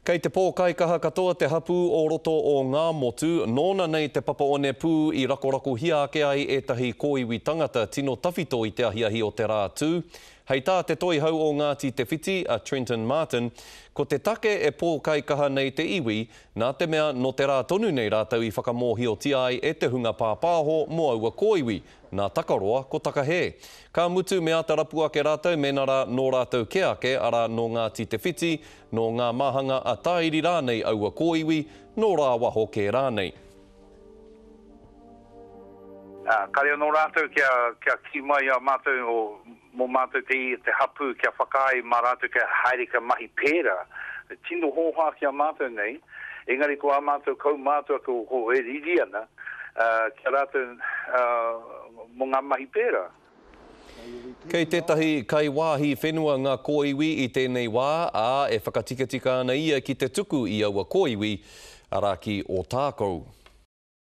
Kei te pōkaikaha katoa te hapu o roto o ngā motu, nōna nei te papa o Nepū I rakorako hia ake ai etahi kōiwi tangata tino tawhito I te ahiahi o te rā tū. Hei tā te toi hau o Ngāti Te Whiti, a Trenton Martin, ko te take e pōkaikaha nei te iwi, nā te mea no te rā tonu nei rātau I whakamōhiotia ai e te hunga pāpāho mo aua kōiwi, nā takaroa ko takahē. Ka mutu me ata rapu ake rātau, mena rā no rātau ke ake, ara no Ngāti Te Whiti, no ngā mahanga a tāiri rānei aua kōiwi, no rā waho ke rānei. Kare no rātou kia ki mai a mātou mō mātou te hapu kia whakai mā rātou kia haere ka mahi pēra. Tino hōhā kia mātou nei, engari ko a mātou kau mātou ko e riri ana, kia rātou mō ngā mahi pēra. Kei tētahi kai wāhi whenua ngā kōiwi I tēnei wā, ā e whakatikatika ana ia ki te tuku I aua kōiwi, araki o tākou.